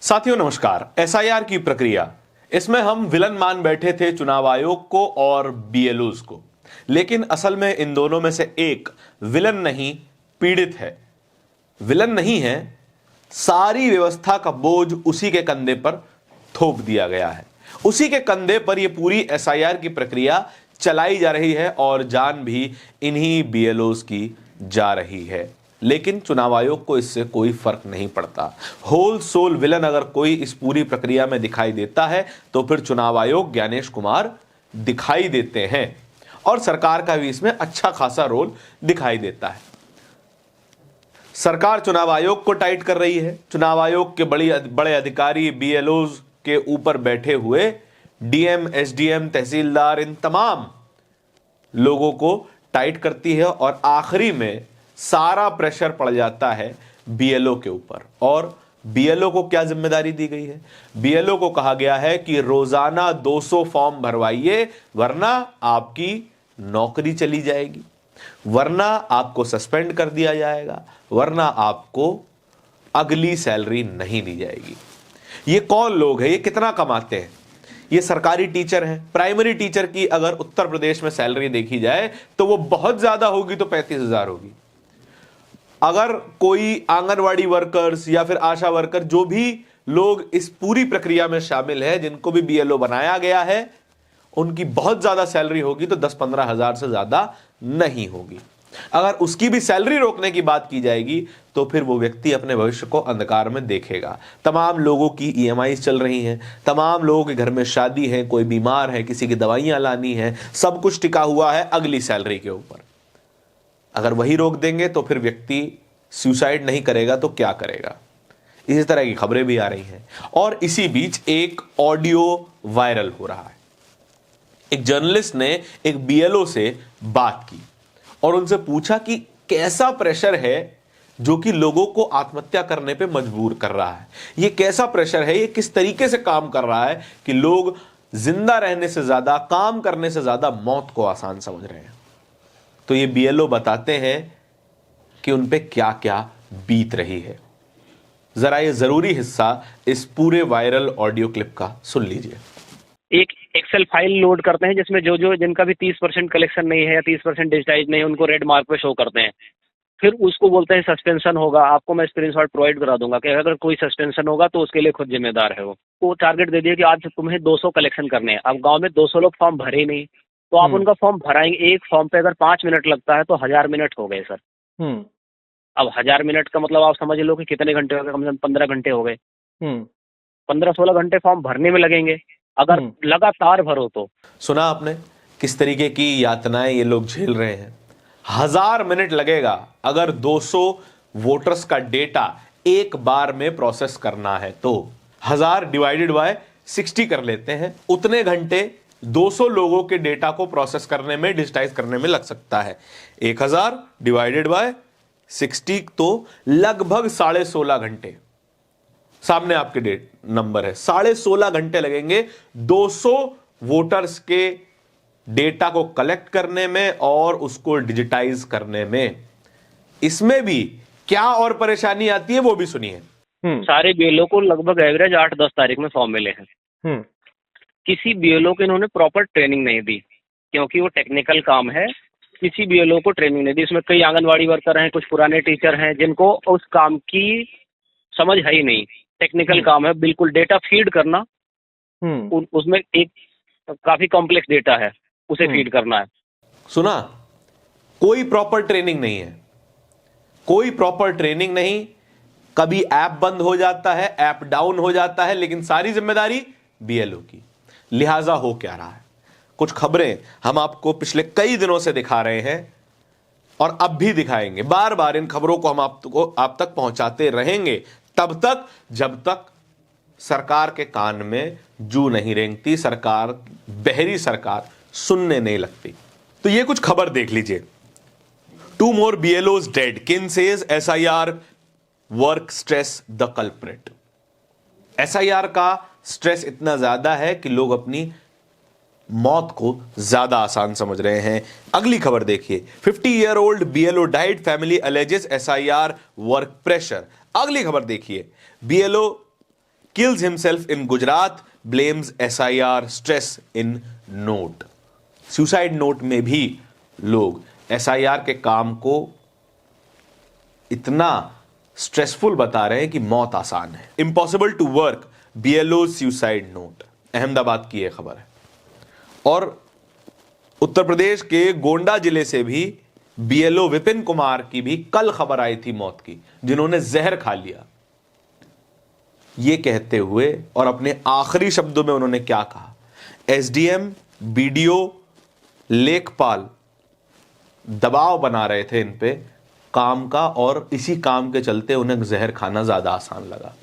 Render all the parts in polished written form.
साथियों नमस्कार। एसआईआर की प्रक्रिया, इसमें हम विलन मान बैठे थे चुनाव आयोग को और बीएलओज को, लेकिन असल में इन दोनों में से एक विलन नहीं पीड़ित है। विलन नहीं है, सारी व्यवस्था का बोझ उसी के कंधे पर थोप दिया गया है। उसी के कंधे पर यह पूरी एसआईआर की प्रक्रिया चलाई जा रही है और जान भी इन्हीं बीएलओज की जा रही है। लेकिन चुनाव आयोग को इससे कोई फर्क नहीं पड़ता। होल सोल विलन अगर कोई इस पूरी प्रक्रिया में दिखाई देता है तो फिर चुनाव आयोग ज्ञानेश कुमार दिखाई देते हैं और सरकार का भी इसमें अच्छा खासा रोल दिखाई देता है। सरकार चुनाव आयोग को टाइट कर रही है। चुनाव आयोग के बड़े अधिकारी बीएलओज के ऊपर बैठे हुए डीएम, एसडीएम, तहसीलदार, इन तमाम लोगों को टाइट करती है और आखिरी में सारा प्रेशर पड़ जाता है बीएलओ के ऊपर। और बीएलओ को क्या जिम्मेदारी दी गई है? बीएलओ को कहा गया है कि रोजाना 200 फॉर्म भरवाइए, वरना आपकी नौकरी चली जाएगी, वरना आपको सस्पेंड कर दिया जाएगा, वरना आपको अगली सैलरी नहीं दी जाएगी। ये कौन लोग हैं? ये कितना कमाते हैं? ये सरकारी टीचर हैं। प्राइमरी टीचर की अगर उत्तर प्रदेश में सैलरी देखी जाए तो वो बहुत ज्यादा होगी तो 35,000 होगी। अगर कोई आंगनवाड़ी वर्कर्स या फिर आशा वर्कर, जो भी लोग इस पूरी प्रक्रिया में शामिल है, जिनको भी बीएलओ बनाया गया है, उनकी बहुत ज्यादा सैलरी होगी तो 10-15 हजार से ज्यादा नहीं होगी। अगर उसकी भी सैलरी रोकने की बात की जाएगी तो फिर वो व्यक्ति अपने भविष्य को अंधकार में देखेगा। तमाम लोगों की ईएमआई चल रही हैं, तमाम लोगों के घर में शादी है, कोई बीमार है, किसी की दवाइयां लानी है, सब कुछ टिका हुआ है अगली सैलरी के ऊपर। अगर वही रोक देंगे तो फिर व्यक्ति सुसाइड नहीं करेगा तो क्या करेगा? इसी तरह की खबरें भी आ रही हैं। और इसी बीच एक ऑडियो वायरल हो रहा है। एक जर्नलिस्ट ने एक बीएलओ से बात की और उनसे पूछा कि कैसा प्रेशर है जो कि लोगों को आत्महत्या करने पे मजबूर कर रहा है। ये कैसा प्रेशर है, ये किस तरीके से काम कर रहा है कि लोग जिंदा रहने से ज्यादा, काम करने से ज्यादा मौत को आसान समझ रहे हैं। तो ये बीएलओ बताते हैं कि उन पे क्या क्या बीत रही है। जरा ये जरूरी हिस्सा इस पूरे वायरल ऑडियो क्लिप का सुन लीजिए। एक एक्सेल फाइल लोड करते हैं जिसमें जो जिनका भी 30% कलेक्शन नहीं है या 30% डिजिटाइज नहीं है, उनको रेड मार्क पे शो करते हैं। फिर उसको बोलते हैं सस्पेंशन होगा। आपको मैं स्क्रीनशॉट प्रोवाइड करा दूंगा कि अगर कोई सस्पेंशन होगा तो उसके लिए खुद जिम्मेदार है वो टारगेट दे दिया कि आज तुम्हें 200 कलेक्शन करने हैं। अब गांव में 200 लोग फॉर्म भरे नहीं तो आप उनका फॉर्म भराएंगे। एक फॉर्म पे अगर 5 मिनट लगता है तो 1000 मिनट हो गए सर। अब 1000 मिनट का मतलब आप समझ लो कि कितने घंटे हो गए? कम से कम 15 घंटे हो गए। 15-16 घंटे फॉर्म भरने में लगेंगे अगर लगातार भरो तो। सुना आपने किस तरीके की यातनाएं ये लोग झेल रहे हैं? 1000 मिनट लगेगा अगर 200 वोटर्स का डेटा एक बार में प्रोसेस करना है तो 1000 डिवाइडेड बाय 60 कर लेते हैं। उतने घंटे 200 लोगों के डेटा को प्रोसेस करने में, डिजिटाइज करने में लग सकता है। 1000 डिवाइडेड बाय 60 तो लगभग 16.5 घंटे। सामने आपके डेट नंबर है, 16.5 घंटे लगेंगे 200 वोटर्स के डेटा को कलेक्ट करने में और उसको डिजिटाइज करने में। इसमें भी क्या और परेशानी आती है वो भी सुनिए। सारे बीएलओ को लगभग एवरेज 8-10 तारीख में फॉर्म मिले हैं। किसी बीएलओ को इन्होंने प्रॉपर ट्रेनिंग नहीं दी क्योंकि वो टेक्निकल काम है। किसी बीएलओ को ट्रेनिंग नहीं दी। इसमें कई आंगनवाड़ी वर्कर हैं, कुछ पुराने टीचर हैं जिनको उस काम की समझ है ही नहीं। टेक्निकल काम है, बिल्कुल डेटा फीड करना। उसमें एक काफी कॉम्प्लेक्स डेटा है, उसे फीड करना है। सुना, कोई प्रॉपर ट्रेनिंग नहीं है, कोई प्रॉपर ट्रेनिंग नहीं। कभी ऐप बंद हो जाता है, ऐप डाउन हो जाता है, लेकिन सारी जिम्मेदारी बीएलओ की। लिहाजा हो क्या रहा है? कुछ खबरें हम आपको पिछले कई दिनों से दिखा रहे हैं और अब भी दिखाएंगे। बार बार इन खबरों को हम आप तक पहुंचाते रहेंगे तब तक जब तक सरकार के कान में जू नहीं रेंगती, सरकार, बहरी सरकार सुनने नहीं लगती। तो ये कुछ खबर देख लीजिए। 2 more BLOs dead. Kin says SIR work stress the culprit. SIR का स्ट्रेस इतना ज्यादा है कि लोग अपनी मौत को ज्यादा आसान समझ रहे हैं। अगली खबर देखिए। 50-year-old BLO died, family alleges SIR work pressure. अगली खबर देखिए। BLO kills himself in Gujarat, blames SIR stress in note. Suicide note में भी लोग SIR के काम को इतना स्ट्रेसफुल बता रहे हैं कि मौत आसान है. Impossible to work, BLO suicide note. Ahmedabad की यह खबर है. और उत्तर प्रदेश के गोंडा जिले से भी BLO विपिन कुमार की भी कल खबर आई थी मौत की, जिन्होंने जहर खा लिया. ये कहते हुए और अपने आखिरी शब्दों में उन्होंने क्या कहा, SDM, BDO, लेखपाल दबाव बना रहे थे इन पे काम का, और इसी काम के चलते उन्हें जहर खाना ज्यादा आसान लगा.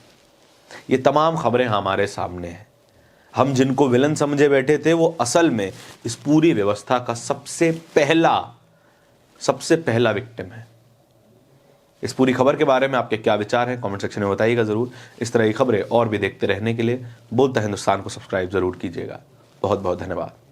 ये तमाम खबरें हमारे सामने हैं. हम जिनको विलन समझे बैठे थे वो असल में इस पूरी व्यवस्था का सबसे पहला विक्टिम है. इस पूरी खबर के बारे में आपके क्या विचार हैं कमेंट सेक्शन में बताइएगा जरूर. इस तरह की खबरें और भी देखते रहने के लिए बोलता हिंदुस्तान को सब्सक्राइब जरूर कीजिएगा. बहुत बहुत धन्यवाद.